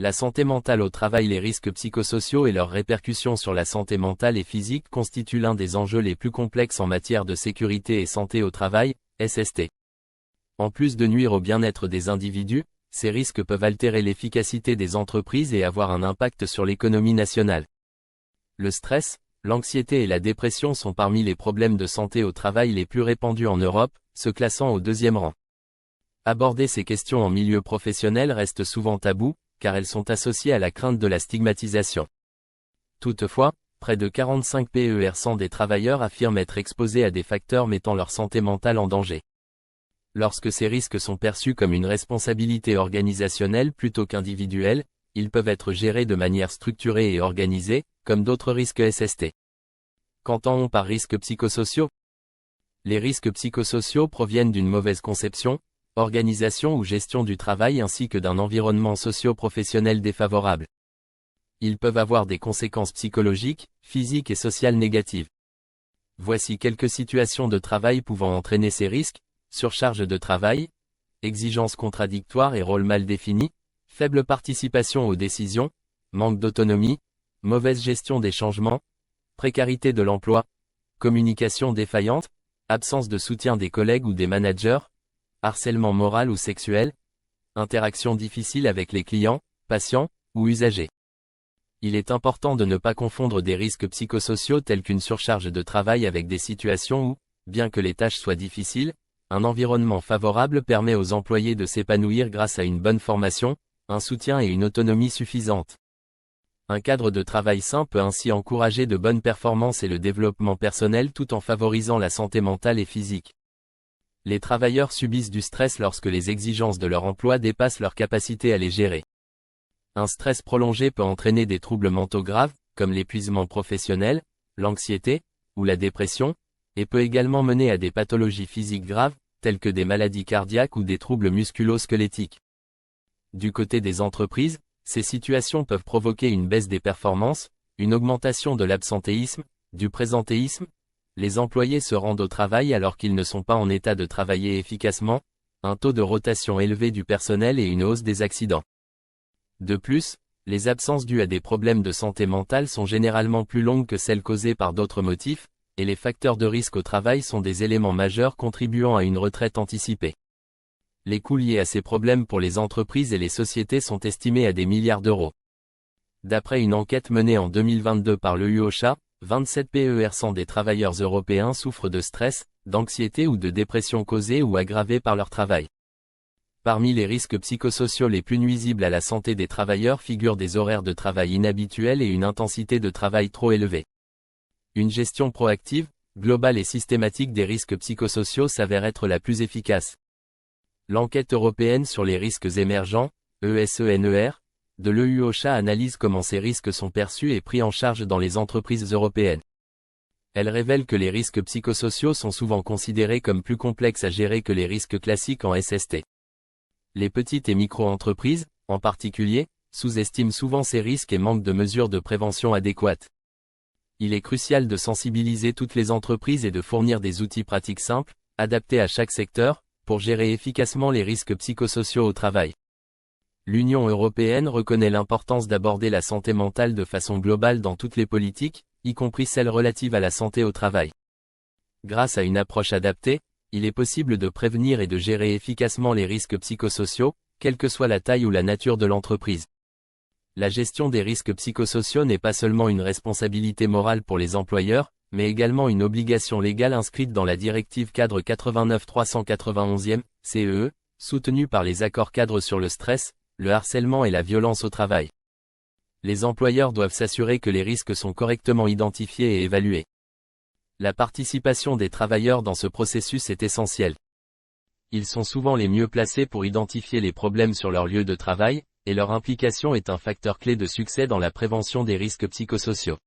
La santé mentale au travail. Les risques psychosociaux et leurs répercussions sur la santé mentale et physique constituent l'un des enjeux les plus complexes en matière de sécurité et santé au travail, SST. En plus de nuire au bien-être des individus, ces risques peuvent altérer l'efficacité des entreprises et avoir un impact sur l'économie nationale. Le stress, l'anxiété et la dépression sont parmi les problèmes de santé au travail les plus répandus en Europe, se classant au deuxième rang. Aborder ces questions en milieu professionnel reste souvent tabou, car elles sont associées à la crainte de la stigmatisation. Toutefois, près de 45% des travailleurs affirment être exposés à des facteurs mettant leur santé mentale en danger. Lorsque ces risques sont perçus comme une responsabilité organisationnelle plutôt qu'individuelle, ils peuvent être gérés de manière structurée et organisée, comme d'autres risques SST. Qu'entend-on par risques psychosociaux? Les risques psychosociaux proviennent d'une mauvaise conception, organisation ou gestion du travail ainsi que d'un environnement socio-professionnel défavorable. Ils peuvent avoir des conséquences psychologiques, physiques et sociales négatives. Voici quelques situations de travail pouvant entraîner ces risques: surcharge de travail, exigences contradictoires et rôles mal définis, faible participation aux décisions, manque d'autonomie, mauvaise gestion des changements, précarité de l'emploi, communication défaillante, absence de soutien des collègues ou des managers, harcèlement moral ou sexuel, interaction difficile avec les clients, patients ou usagers. Il est important de ne pas confondre des risques psychosociaux tels qu'une surcharge de travail avec des situations où, bien que les tâches soient difficiles, un environnement favorable permet aux employés de s'épanouir grâce à une bonne formation, un soutien et une autonomie suffisante. Un cadre de travail sain peut ainsi encourager de bonnes performances et le développement personnel tout en favorisant la santé mentale et physique. Les travailleurs subissent du stress lorsque les exigences de leur emploi dépassent leur capacité à les gérer. Un stress prolongé peut entraîner des troubles mentaux graves, comme l'épuisement professionnel, l'anxiété, ou la dépression, et peut également mener à des pathologies physiques graves, telles que des maladies cardiaques ou des troubles musculo-squelettiques. Du côté des entreprises, ces situations peuvent provoquer une baisse des performances, une augmentation de l'absentéisme, du présentéisme. Les employés se rendent au travail alors qu'ils ne sont pas en état de travailler efficacement, un taux de rotation élevé du personnel et une hausse des accidents. De plus, les absences dues à des problèmes de santé mentale sont généralement plus longues que celles causées par d'autres motifs, et les facteurs de risque au travail sont des éléments majeurs contribuant à une retraite anticipée. Les coûts liés à ces problèmes pour les entreprises et les sociétés sont estimés à des milliards d'euros. D'après une enquête menée en 2022 par l'EUOSHA, 27% des travailleurs européens souffrent de stress, d'anxiété ou de dépression causée ou aggravée par leur travail. Parmi les risques psychosociaux les plus nuisibles à la santé des travailleurs figurent des horaires de travail inhabituels et une intensité de travail trop élevée. Une gestion proactive, globale et systématique des risques psychosociaux s'avère être la plus efficace. L'enquête européenne sur les risques émergents, ESENER, de l'EUOSHA analyse comment ces risques sont perçus et pris en charge dans les entreprises européennes. Elle révèle que les risques psychosociaux sont souvent considérés comme plus complexes à gérer que les risques classiques en SST. Les petites et micro-entreprises, en particulier, sous-estiment souvent ces risques et manquent de mesures de prévention adéquates. Il est crucial de sensibiliser toutes les entreprises et de fournir des outils pratiques simples, adaptés à chaque secteur, pour gérer efficacement les risques psychosociaux au travail. L'Union européenne reconnaît l'importance d'aborder la santé mentale de façon globale dans toutes les politiques, y compris celles relatives à la santé au travail. Grâce à une approche adaptée, il est possible de prévenir et de gérer efficacement les risques psychosociaux, quelle que soit la taille ou la nature de l'entreprise. La gestion des risques psychosociaux n'est pas seulement une responsabilité morale pour les employeurs, mais également une obligation légale inscrite dans la directive cadre 89/391 CEE, soutenue par les accords cadres sur le stress, le harcèlement et la violence au travail. Les employeurs doivent s'assurer que les risques sont correctement identifiés et évalués. La participation des travailleurs dans ce processus est essentielle. Ils sont souvent les mieux placés pour identifier les problèmes sur leur lieu de travail, et leur implication est un facteur clé de succès dans la prévention des risques psychosociaux.